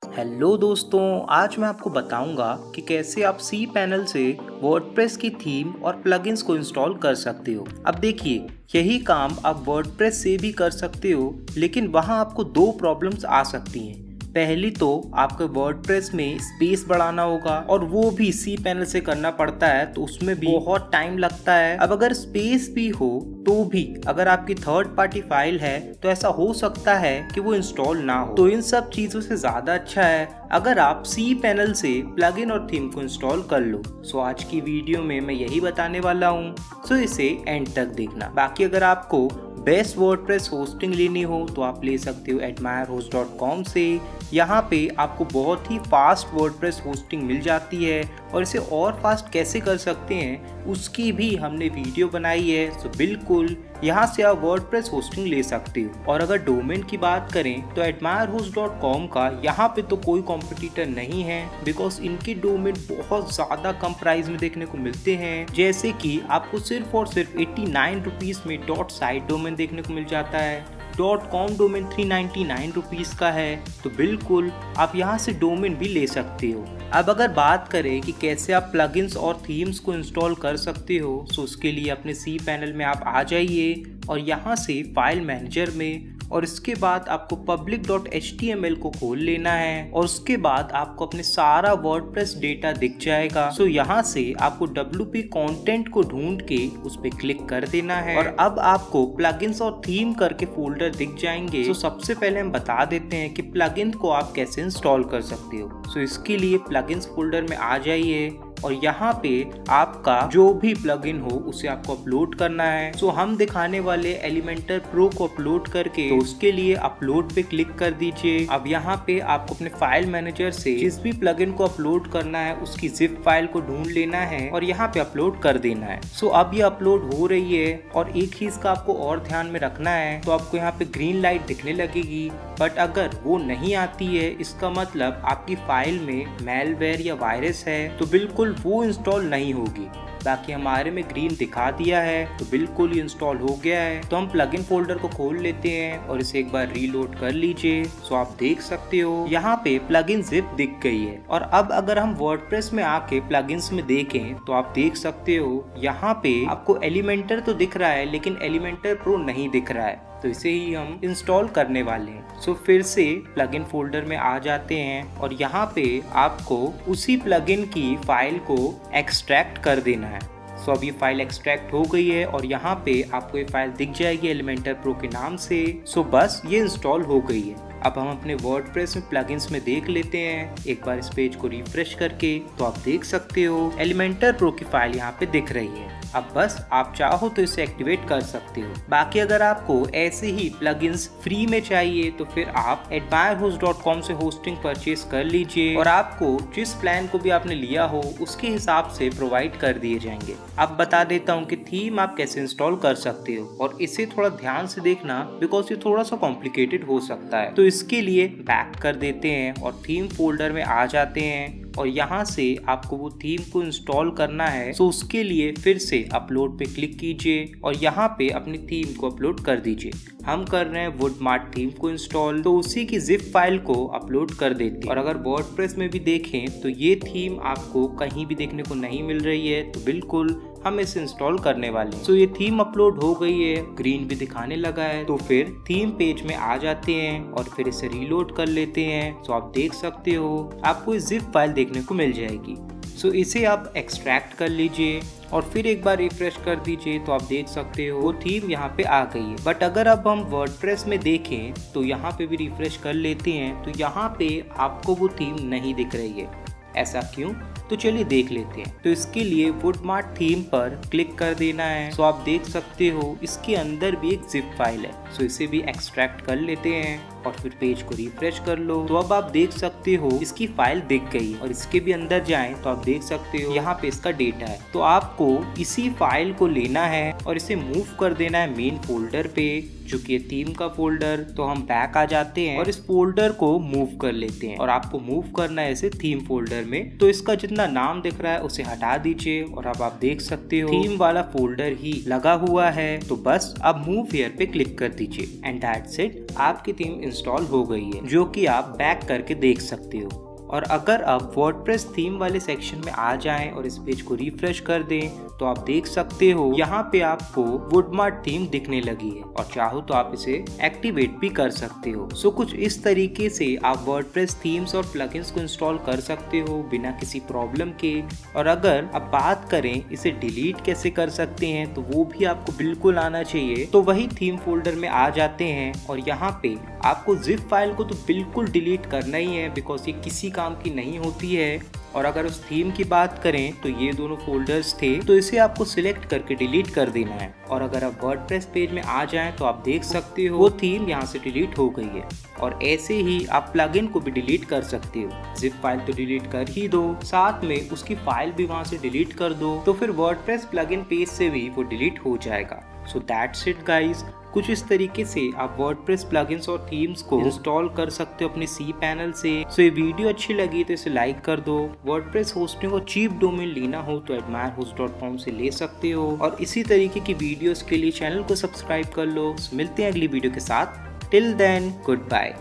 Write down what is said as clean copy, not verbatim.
Hello दोस्तों, आज मैं आपको बताऊंगा कि कैसे आप सी पैनल से वर्डप्रेस की थीम और प्लगइन्स को इंस्टॉल कर सकते हो। अब देखिए, यही काम आप वर्डप्रेस से भी कर सकते हो, लेकिन वहां आपको दो प्रॉब्लम्स आ सकती हैं। पहली तो आपको वर्डप्रेस में स्पेस बढ़ाना होगा और वो भी सी पैनल से करना पड़ता है, तो उसमें भी बहुत टाइम लगता है। अब अगर स्पेस भी हो तो भी अगर आपकी थर्ड पार्टी फाइल है तो ऐसा हो सकता है कि वो इंस्टॉल ना हो। तो इन सब चीजों से ज्यादा अच्छा है अगर आप सी पैनल से प्लगइन और थीम को इंस्टॉल कर लो। सो आज की वीडियो में मैं यही बताने वाला हूँ, सो इसे एंड तक देखना। बाकी अगर आपको बेस्ट वर्डप्रेस होस्टिंग लेनी हो तो आप ले सकते हो admirehost.com से। यहाँ पे आपको बहुत ही फास्ट वर्डप्रेस होस्टिंग मिल जाती है और इसे और फास्ट कैसे कर सकते हैं उसकी भी हमने वीडियो बनाई है। सो बिल्कुल यहाँ से आप वर्डप्रेस होस्टिंग ले सकते हो। और अगर डोमेन की बात करें तो admirehost.com का यहाँ पे तो कोई कॉम्पिटिटर नहीं है, बिकॉज इनके डोमेन बहुत ज़्यादा कम प्राइस में देखने को मिलते हैं। जैसे कि आपको सिर्फ और सिर्फ 89 रुपीज़ में .site डोमेन देखने को मिल जाता है। .com डोमेन 399 रुपीज़ का है। तो बिल्कुल आप यहाँ से डोमेन भी ले सकते हो। अब अगर बात करें कि कैसे आप प्लगइन्स और थीम्स को इंस्टॉल कर सकते हो, तो उसके लिए अपने सी पैनल में आप आ जाइए और यहाँ से फाइल मैनेजर में, और इसके बाद आपको public.html को खोल लेना है और उसके बाद आपको अपने सारा वर्डप्रेस डेटा दिख जाएगा। सो यहाँ से आपको WP कंटेंट को ढूंढ के उस पर क्लिक कर देना है और अब आपको प्लगइन्स और थीम करके फोल्डर दिख जाएंगे। सो सबसे पहले हम बता देते हैं कि प्लगइन को आप कैसे इंस्टॉल कर सकते हो। सो इसके लिए प्लगइन्स फोल्डर में आ जाइए और यहाँ पे आपका जो भी प्लगइन हो उसे आपको अपलोड करना है। सो हम दिखाने वाले एलिमेंटर प्रो को अपलोड करके, तो उसके लिए अपलोड पे क्लिक कर दीजिए। अब यहाँ पे आपको अपने फाइल मैनेजर से जिस भी प्लगइन को अपलोड करना है उसकी जिप फाइल को ढूंढ लेना है और यहाँ पे अपलोड कर देना है। सो अब ये अपलोड हो रही है और एक चीज का आपको और ध्यान में रखना है, तो आपको यहाँ पे ग्रीन लाइट दिखने लगेगी, बट अगर वो नहीं आती है इसका मतलब आपकी फाइल में मैलवेयर या वायरस है, तो बिल्कुल वो इंस्टॉल नहीं होगी। बाकी हमारे में ग्रीन दिखा दिया है तो बिल्कुल ये इंस्टॉल हो गया है। तो हम प्लगइन फोल्डर को खोल लेते हैं और इसे एक बार रीलोड कर लीजिए। सो आप देख सकते हो यहाँ पे प्लगइन जिप दिख गई है। और अब अगर हम वर्डप्रेस में आके प्लगइन्स में देखें तो आप देख सकते हो यहाँ पे आपको एलिमेंटर तो दिख रहा है लेकिन एलिमेंटर प्रो नहीं दिख रहा है, तो इसे ही हम इंस्टॉल करने वाले हैं। सो फिर से प्लगइन फोल्डर में आ जाते हैं और यहाँ पे आपको उसी प्लगइन की फाइल को एक्सट्रैक्ट कर देना है। सो अब ये फाइल एक्सट्रैक्ट हो गई है और यहाँ पे आपको ये फाइल दिख जाएगी एलिमेंटर प्रो के नाम से। सो बस ये इंस्टॉल हो गई है। अब हम अपने वर्डप्रेस में प्लगइन्स में देख लेते हैं एक बार इस पेज को रिफ्रेश करके, तो आप देख सकते हो एलिमेंटर प्रो की फाइल यहाँ पे दिख रही है। अब बस आप चाहो तो इसे एक्टिवेट कर सकते हो। बाकी अगर आपको ऐसे ही प्लगइन्स फ्री में चाहिए तो फिर आप admirehost.com से होस्टिंग परचेज कर लीजिए और आपको जिस प्लान को भी आपने लिया हो उसके हिसाब से प्रोवाइड कर दिए जाएंगे। अब बता देता हूँ कि थीम आप कैसे इंस्टॉल कर सकते हो और इसे थोड़ा ध्यान से देखना, बिकॉज ये थोड़ा सा कॉम्प्लिकेटेड हो सकता है। तो इसके लिए बैक कर देते हैं और थीम फोल्डर में आ जाते हैं और यहाँ से आपको वो थीम को इंस्टॉल करना है। सो उसके लिए फिर से अपलोड पे क्लिक कीजिए और यहाँ पे अपनी थीम को अपलोड कर दीजिए। हम कर रहे हैं वुडमार्ट थीम को इंस्टॉल, तो उसी की जिप फाइल को अपलोड कर देते हैं। और अगर वर्डप्रेस में भी देखें तो ये थीम आपको कहीं भी देखने को नहीं मिल रही है, तो बिल्कुल हम इसे इंस्टॉल करने वाले हैं। सो ये थीम अपलोड हो गई है, ग्रीन भी दिखाने लगा है, तो फिर थीम पेज में आ जाते हैं और फिर इसे रीलोड कर लेते हैं। सो आप देख सकते हो आपको इस जिप फाइल देखने को मिल जाएगी। सो इसे आप एक्सट्रैक्ट कर लीजिए और फिर एक बार रिफ्रेश कर दीजिए, तो आप देख सकते हो वो थीम यहाँ पे आ गई है। बट अगर अब हम वर्डप्रेस में देखें तो यहाँ पे भी रिफ्रेश कर लेते हैं, तो यहाँ पे आपको वो थीम नहीं दिख रही है। ऐसा क्यों? तो चलिए देख लेते हैं। तो इसके लिए वुडमार्ट थीम पर क्लिक कर देना है। सो आप देख सकते हो इसके अंदर भी एक जिप फाइल है। सो इसे भी एक्सट्रैक्ट कर लेते हैं और फिर पेज को रिफ्रेश कर लो, तो अब आप देख सकते हो इसकी फाइल दिख गई। और इसके भी अंदर जाएं तो आप देख सकते हो यहाँ पे इसका डेटा है। तो आपको इसी फाइल को लेना है और इसे मूव कर देना है मेन फोल्डर पे, जो कि थीम का फोल्डर। तो हम बैक आ जाते हैं और इस फोल्डर को मूव कर लेते हैं और आपको मूव करना है इसे थीम फोल्डर में। तो इसका जितना नाम दिख रहा है उसे हटा दीजिए और अब आप देख सकते हो थीम वाला फोल्डर ही लगा हुआ है। तो बस अब मूव हियर पे क्लिक कर दीजिए एंड दैट्स इट। आपकी थीम इंस्टॉल हो गई है, जो कि आप बैक करके देख सकते हो। और अगर आप वर्डप्रेस थीम वाले सेक्शन में आ जाएं और इस पेज को रिफ्रेश कर दें तो आप देख सकते हो यहाँ पे आपको वुडमार्ट थीम दिखने लगी है और चाहो तो आप इसे एक्टिवेट भी कर सकते हो। सो कुछ इस तरीके से आप वर्डप्रेस थीम्स और प्लगइन्स को इंस्टॉल कर सकते हो बिना किसी प्रॉब्लम के। और अगर आप बात करें इसे डिलीट कैसे कर सकते हैं तो वो भी आपको बिल्कुल आना चाहिए। तो वही थीम फोल्डर में आ जाते हैं और यहाँ पे आपको जिप फाइल को तो बिल्कुल डिलीट करना ही है, बिकॉज ये किसी काम की नहीं होती है। और अगर उस थीम की बात करें तो ये दोनों फोल्डर्स थे, तो इसे आपको सिलेक्ट करके डिलीट कर देना है। और अगर आप वर्डप्रेस पेज में आ जाएं तो आप देख सकते हो वो थीम यहाँ से डिलीट हो गई है। और ऐसे ही आप प्लगइन को भी डिलीट कर सकते हो। जिप फाइल तो डिलीट कर ही दो, साथ में उसकी फाइल भी वहाँ से डिलीट कर दो, तो फिर वर्डप्रेस प्लगइन पेज से भी वो डिलीट हो जाएगा। So that's it guys. कुछ इस तरीके से आप वर्डप्रेस प्लगइन्स और थीम्स को इंस्टॉल कर सकते हो अपने cPanel से। सो ये वीडियो अच्छी लगी तो इसे लाइक कर दो। वर्डप्रेस होस्टिंग और चीप डोमेन लेना हो तो admirehost.com से ले सकते हो। और इसी तरीके की वीडियोस के लिए चैनल को सब्सक्राइब कर लो। मिलते हैं अगली वीडियो के साथ। Till then, good bye.